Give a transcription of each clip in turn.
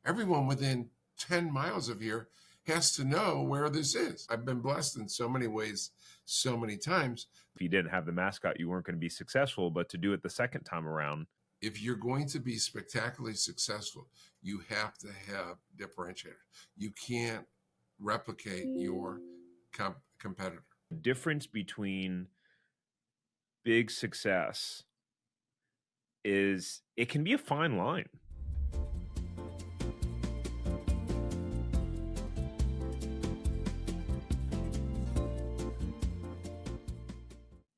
everyone within 10 miles of here has to know where this is. I've been blessed in so many ways, so many times. If you didn't have the mascot, you weren't going to be successful, but to do it the second time around. If you're going to be spectacularly successful, you have to have differentiators. You can't replicate your competitor. The difference between big success is it can be a fine line.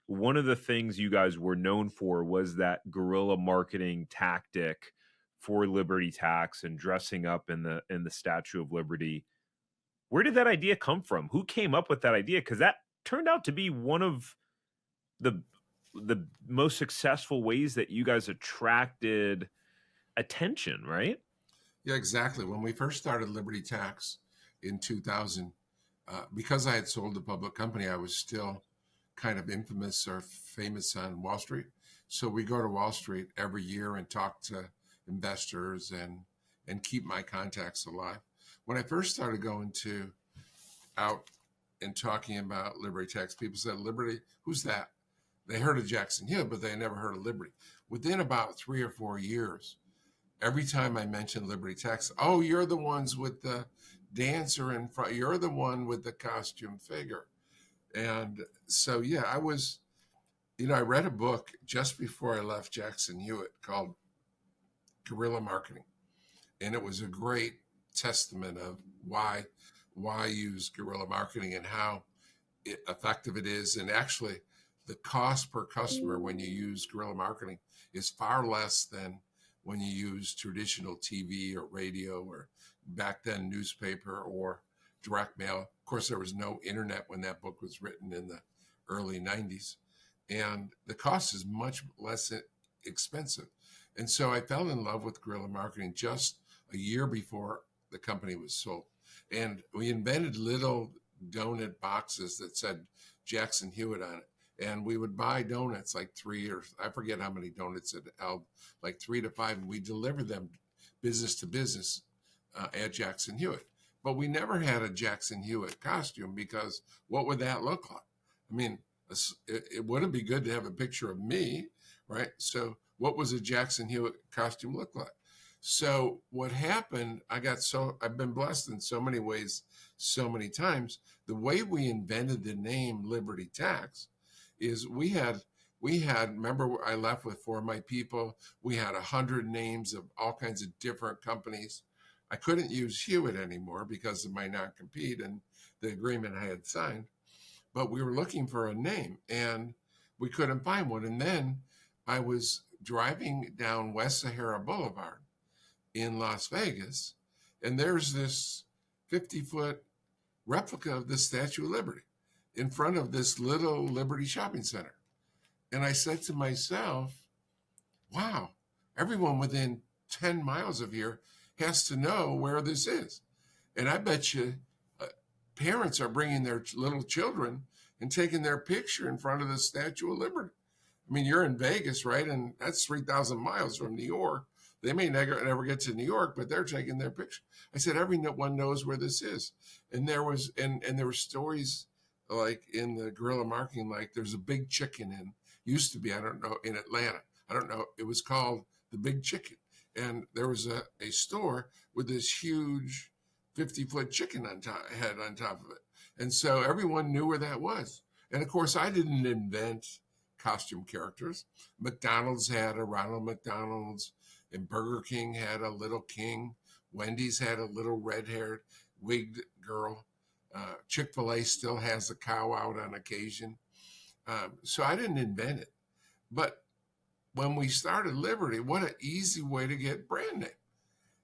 One of the things you guys were known for was that guerrilla marketing tactic for Liberty Tax and dressing up in the Statue of Liberty. Where did that idea come from? Who came up with that idea? Because that turned out to be one of the most successful ways that you guys attracted attention, right? Yeah, exactly. When we first started Liberty Tax in 2000, because I had sold the public company, I was still kind of infamous or famous on Wall Street. So we go to Wall Street every year and talk to investors and keep my contacts alive. When I first started going out and talking about Liberty Tax, people said, Liberty, who's that? They heard of Jackson Hewitt, but they never heard of Liberty. Within about 3 or 4 years, every time I mentioned Liberty Tax, oh, you're the ones with the dancer in front. You're the one with the costume figure. And so, yeah, I read a book just before I left Jackson Hewitt called Guerilla Marketing. And it was a great testament of why use guerrilla marketing and how effective it is. And actually, the cost per customer when you use guerrilla marketing is far less than when you use traditional TV or radio or back then newspaper or direct mail. Of course, there was no internet when that book was written in the early 90s. And the cost is much less expensive. And so I fell in love with guerrilla marketing just a year before the company was sold. And we invented little donut boxes that said Jackson Hewitt on it. And we would buy donuts, like 3 or I forget how many donuts it held, like 3 to 5, and we delivered them business to business at Jackson Hewitt. But we never had a Jackson Hewitt costume because what would that look like? I mean, it wouldn't be good to have a picture of me, right? So what was a Jackson Hewitt costume look like? So what happened, I've been blessed in so many ways, so many times. The way we invented the name Liberty Tax is we had, remember I left with 4 of my people. We had 100 names of all kinds of different companies. I couldn't use Hewitt anymore because of my non-compete and the agreement I had signed, but we were looking for a name and we couldn't find one. And then I was driving down West Sahara Boulevard in Las Vegas, and there's this 50-foot replica of the Statue of Liberty in front of this little Liberty shopping center. And I said to myself, wow, everyone within 10 miles of here has to know where this is. And I bet you parents are bringing their little children and taking their picture in front of the Statue of Liberty. I mean, you're in Vegas, right? And that's 3,000 miles from New York. They may never get to New York, but they're taking their picture. I said, everyone knows where this is. And there was stories like in the guerrilla marketing, like there's a big chicken used to be, I don't know, in Atlanta. I don't know. It was called the Big Chicken. And there was a store with this huge 50-foot chicken head on top of it. And so everyone knew where that was. And of course, I didn't invent costume characters. McDonald's had a Ronald McDonald's, and Burger King had a little king. Wendy's had a little red-haired, wigged girl. Chick-fil-A still has a cow out on occasion. So I didn't invent it. But when we started Liberty, what an easy way to get brand name.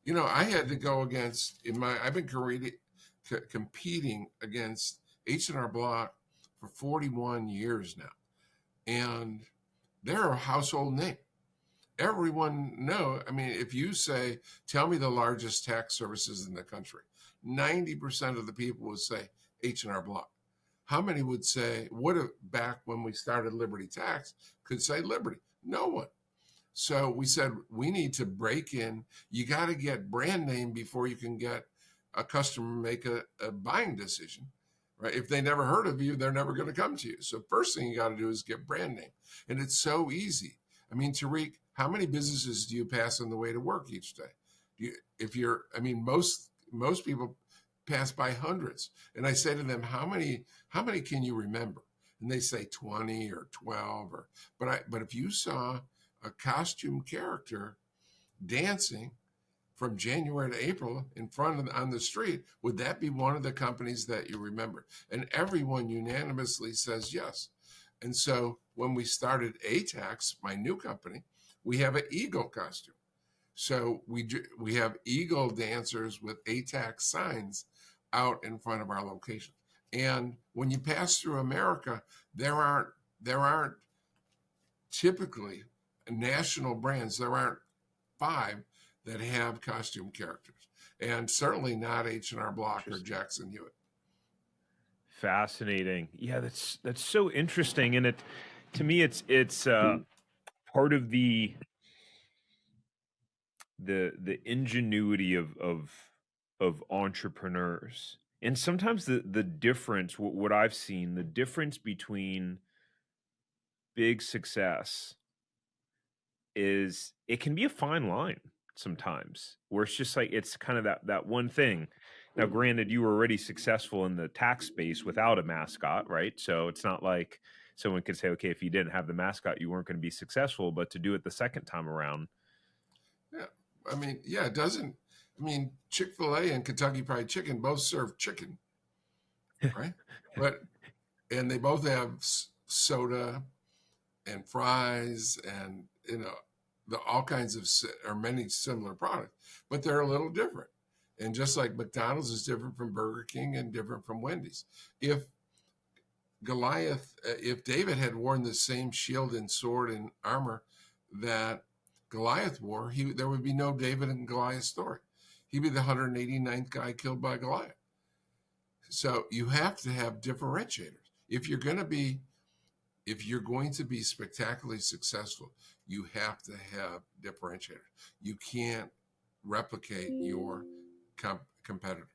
You know, I had to go against, I've been competing against H&R Block for 41 years now. And they're a household name. Everyone know. I mean, if you say, tell me the largest tax services in the country, 90% of the people would say H&R Block. How many would say, back when we started Liberty Tax, could say Liberty? No one. So we said, we need to break in. You got to get brand name before you can get a customer make a buying decision, right? If they never heard of you, they're never going to come to you. So first thing you got to do is get brand name. And it's so easy. I mean, Tariq, how many businesses do you pass on the way to work each day? Most people pass by hundreds. And I say to them, how many can you remember? And they say 20 or 12 but if you saw a costume character dancing from January to April in front of on the street, would that be one of the companies that you remember? And everyone unanimously says yes. And so when we started ATAX, my new company, we have an eagle costume. So we have eagle dancers with ATAX signs out in front of our location. And when you pass through America, there aren't typically national brands. There aren't 5 that have costume characters, and certainly not H&R Block or Jackson Hewitt. Fascinating. Yeah, that's so interesting, and to me it's part of the ingenuity of entrepreneurs. And sometimes the difference, what I've seen, the difference between big success is it can be a fine line sometimes, where it's just like, it's kind of that one thing. Now, granted, you were already successful in the tax space without a mascot, right? So it's not like someone could say, okay, if you didn't have the mascot, you weren't going to be successful, but to do it the second time around. Yeah. I mean, yeah, it doesn't. I mean, Chick-fil-A and Kentucky Fried Chicken both serve chicken, right? And they both have soda and fries and, all kinds of, or many similar products, but they're a little different. And just like McDonald's is different from Burger King and different from Wendy's. If David had worn the same shield and sword and armor that Goliath wore, there would be no David and Goliath story. He'd be the 189th guy killed by Goliath. So you have to have differentiators. If you're going to be spectacularly successul, you have to have differentiators. You can't replicate your competitor.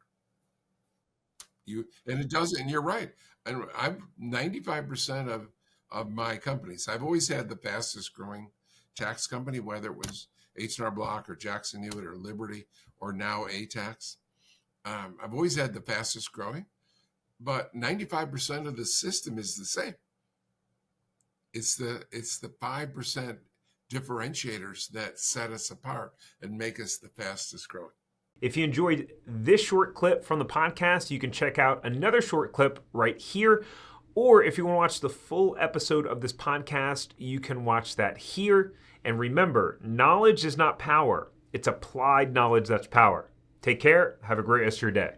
And it doesn't. And you're right. And I've 95% of my companies, I've always had the fastest growing tax company, whether it was H&R Block or Jackson Hewitt or Liberty or now ATAX. I've always had the fastest growing, but 95% of the system is the same. It's the 5% differentiators that set us apart and make us the fastest growing. If you enjoyed this short clip from the podcast, you can check out another short clip right here. Or if you want to watch the full episode of this podcast, you can watch that here. And remember, knowledge is not power. It's applied knowledge that's power. Take care. Have a great rest of your day.